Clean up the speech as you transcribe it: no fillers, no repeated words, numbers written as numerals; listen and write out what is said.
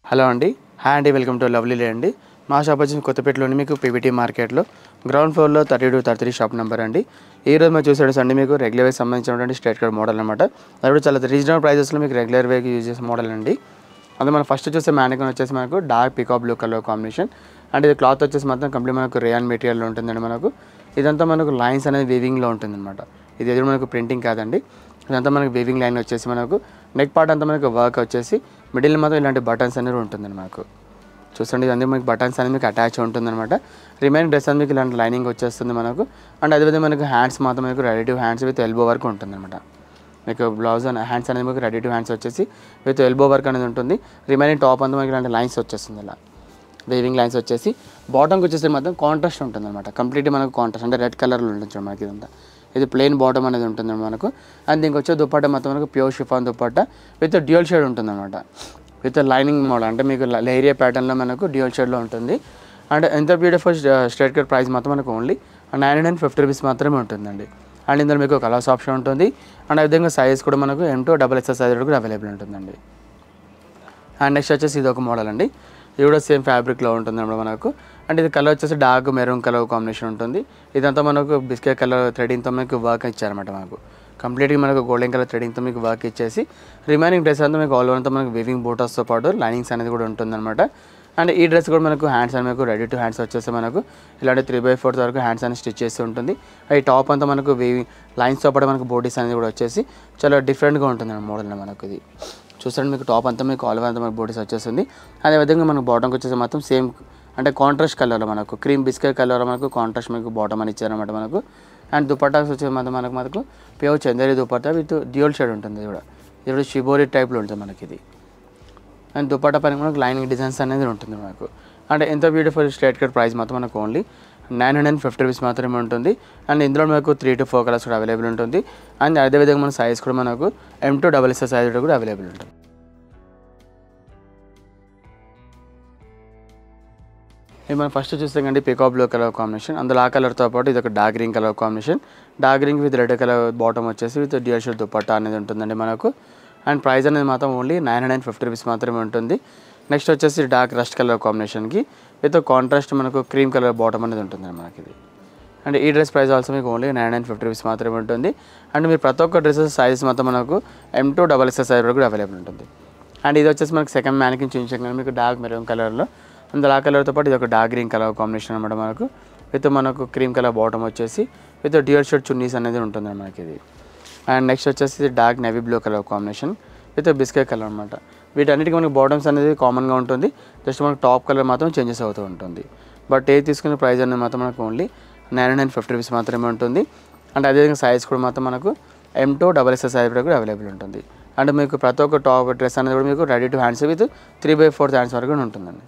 Hello అండి. Hi అండి, welcome to lovely లే అండి. మా షాప్ వచ్చి కొత్తపేటలోని మీకు పీవీటీ మార్కెట్లో గ్రౌండ్ ఫ్లోర్లో 32-33 షాప్ నెంబర్ అండి. ఈరోజు మేము చూసేసి అండి మీకు రెగ్యులర్ వేకి సంబంధించినటువంటి స్ట్రైట్ కట్ మోడల్ అనమాట. అది కూడా చాలా రీజనబుల్ ప్రైజెస్లో మీకు రెగ్యులర్ వేకి యూజ్ చేసే మోడల్ అండి. అది మనం ఫస్ట్ చూసే మ్యానికన్ వచ్చేసి మనకు dark peacock blue colour combination. And ఇది క్లాత్ వచ్చేసి మాత్రం కంప్లీట్ మనకు రేయాన్ మెటీరియల్లో ఉంటుందండి. మనకు ఇదంతా మనకు లైన్స్ అనేది వీవింగ్లో ఉంటుందన్నమాట. ఇది ఎదురు మనకు ప్రింటింగ్ కాదండి, ఇదంతా మనకు వీవింగ్ లైన్ వచ్చేసి మనకు నెక్ పార్ట్ అంతా మనకు వర్క్ వచ్చేసి మిడిల్ మాత్రం ఇలాంటి బటన్స్ అనేవి ఉంటుందండి. మనకు చూడండి, ఇది అందుకే మీకు బటన్స్ అనేది మీకు అటాచ్ ఉంటుందన్నమాట. రిమైనింగ్ డ్రెస్ అనేది మీకు ఇలాంటి లైనింగ్ వచ్చేస్తుంది మనకు. అండ్ అదేవిధంగా మనకు హ్యాండ్స్ మాత్రం మీకు ready to hands with elbow work ఉంటుందన్నమాట. మీకు బ్లౌజ్ అండ్ హ్యాండ్స్ అనేది మీకు రెడీ టు హ్యాండ్స్ వచ్చేసి విత్ ఎల్బో వర్క్ అనేది ఉంటుంది. రిమైనింగ్ టాప్ అంతా మనకి ఇలాంటి లైన్స్ వచ్చేస్తుంది, ఇలా వేవింగ్ లైన్స్ వచ్చేసి. బాటమ్కి వచ్చేసి మాత్రం కాంట్రాస్ట్ ఉంటుందన్నమాట. కంప్లీట్గా మనకు కాంట్రాస్ట్ అంటే రెడ్ కలర్లో ఉంటుంది మనకి. ఇదంతా ఇది ప్లెయిన్ బాటమ్ అనేది ఉంటుంది మనకు. అండ్ దీనికి వచ్చే దుపట్టా మొత్తం మనకు pure chiffon dupatta with dual shade ఉంటుందన్నమాట. విత్ లైనింగ్ మోడల్ అంటే మీకు లేరియా ప్యాటర్న్లో మనకు డ్యూయల్ షేడ్లో ఉంటుంది. అండ్ ఎంత బ్యూటిఫుల్ స్ట్రైట్ కట్ ప్రైస్ మాత్రం మనకు ఓన్లీ 950 రూపీస్ మాత్రమే ఉంటుందండి. అండ్ ఇందులో మీకు కలర్స్ ఆప్షన్ ఉంటుంది. అండ్ అదేవిధంగా సైజ్ కూడా మనకు M2 XXL సైజ్ కూడా అవైలబుల్ ఉంటుందండి. అండ్ నెక్స్ట్ వచ్చేసి ఇది ఒక మోడల్ అండి. ఇది కూడా సేమ్ ఫ్యాబ్రిక్లో ఉంటుంది అన్నమాట మనకు. అండ్ ఇది కలర్ వచ్చేసి డార్క్ మెరూన్ కలర్ కాంబినేషన్ ఉంటుంది. ఇదంతా మనకు బిస్కెట్ కలర్ థ్రెడింగ్తో మనకు వర్క్ ఇచ్చారన్నమాట. మనకు కంప్లీట్గా మనకు గోల్డెన్ కలర్ థ్రెడింగ్తో మీకు వర్క్ ఇచ్చేసి రిమైనింగ్ డ్రెస్ అంతా మీకు ఆల్ ఓవర్ అంతా మనకు వీవింగ్ బూటాస్తో పాటు లైనింగ్స్ అనేది కూడా ఉంటుందన్నమాట. అండ్ ఈ డ్రెస్ కూడా మనకు హ్యాండ్స్ అనేది మీకు రెడీ టు హ్యాండ్స్ వచ్చేసి మనకు ఇలాంటి 3/4 వరకు హ్యాండ్స్ అనేది స్టిచ్ చేసి ఉంటుంది. ఈ టాప్ అంతా మనకు వీవింగ్ లైన్స్తో పాటు మనకు బోడీస్ అనేది కూడా వచ్చేసి చాలా డిఫరెంట్గా ఉంటుంది మోడల్ మనకు. ఇది చూడండి, మీకు టాప్ అంతా మీకు ఆల్ ఓవర్ అంతా మనకు బోడీస్ వచ్చేస్తుంది. అదేవిధంగా మనకు బాటమ్కి వచ్చేసి మాత్రం సేమ్ అంటే కాంట్రాస్ట్ కలర్లో మనకు క్రీమ్ బిస్కెట్ కలర్ మనకు కాంట్రాస్ట్ మీకు బాటమ్ అని ఇచ్చారన్నమాట మనకు. అండ్ దుపట్టాస్ వచ్చే మాత్రం మనకు pure Chanderi dupatta with dual shade ఉంటుంది. ఇది కూడా షిబోరి టైప్లో ఉంటుంది మనకి ఇది. అండ్ దుపట్టా పైన మనకు లైనింగ్ డిజైన్స్ అనేది ఉంటుంది మనకు. అంటే ఎంత బ్యూటిఫుల్ స్ట్రైట్ కట్ ప్రైస్ మాత్రం మనకు ఓన్లీ 950 రూపీస్ మాత్రమే ఉంటుంది. అండ్ ఇందులో మనకు 3 to 4 కలర్స్ కూడా అవైలబుల్ ఉంటుంది. అండ్ అదేవిధంగా మన సైజ్ కూడా మనకు M2 XXL సైజ్ కూడా అవైలబుల్ ఉంటుంది. ఇది మనం ఫస్ట్ చూస్తే కండి పీకాక్ బ్లూ కలర్ కాంబినేషన్. అందులో ఆ కలర్తో పాటు ఇది ఒక dark green colour combination. Dark green with red colour bottom వచ్చేసి విత్ డ్యూయల్ షేడ్ దుపట్టా అనేది ఉంటుందండి మనకు. అండ్ ప్రైస్ అనేది మాత్రం ఓన్లీ 950 రూపీస్ మాత్రమే ఉంటుంది. నెక్స్ట్ వచ్చేసి డార్క్ రస్ట్ కలర్ కాంబినేషన్కి విత్ కాంట్రాస్ట్ మనకు క్రీమ్ కలర్ బాటమ్ అనేది ఉంటుంది మనకి ఇది. అండ్ ఈ డ్రెస్ ప్రైస్ ఆల్సో మీకు ఓన్లీ 950 రూపీస్ మాత్రమే ఉంటుంది. అండ్ మీరు ప్రతి ఒక్క డ్రెస్సెస్ సైజ్ మొత్తం మనకు M2 XXL సైజ్ కూడా అవైలబుల్ ఉంటుంది. అండ్ ఇది వచ్చేసి మనకు సెకండ్ మ్యానికిన్ చూపించాం మీకు డార్క్ మెరూన్ కలర్లో. అందులో ఆ కలర్తో పాటు ఇది ఒక డార్క్ గ్రీన్ కలర్ కాంబినేషన్ అనమాట మనకు. విత్ మనకు క్రీమ్ కలర్ బాటమ్ వచ్చేసి విత్ డ్యూయల్ షేడ్ చున్నీస్ అనేది ఉంటుంది మనకి ఇది. అండ్ నెక్స్ట్ వచ్చేసి dark navy blue colour combination with biscuit colour అనమాట. వీటన్నిటికీ మనకు బాటమ్స్ అనేది కామన్గా ఉంటుంది. జస్ట్ మనకు టాప్ కలర్ మాత్రం చేంజెస్ అవుతూ ఉంటుంది. బట్ ఏది తీసుకునే ప్రైస్ అనేది మాత్రం మనకు ఓన్లీ 950 రూపీస్ మాత్రమే ఉంటుంది. అండ్ అదేవిధంగా సైజ్ కూడా మాత్రం మనకు M2 XXL సైజ్ కూడా అవైలబుల్ ఉంటుంది. అండ్ మీకు ప్రతి ఒక్క టాప్ డ్రెస్ అనేది కూడా మీకు ready to hands with 3/4 hands వరకు ఉంటుందండి.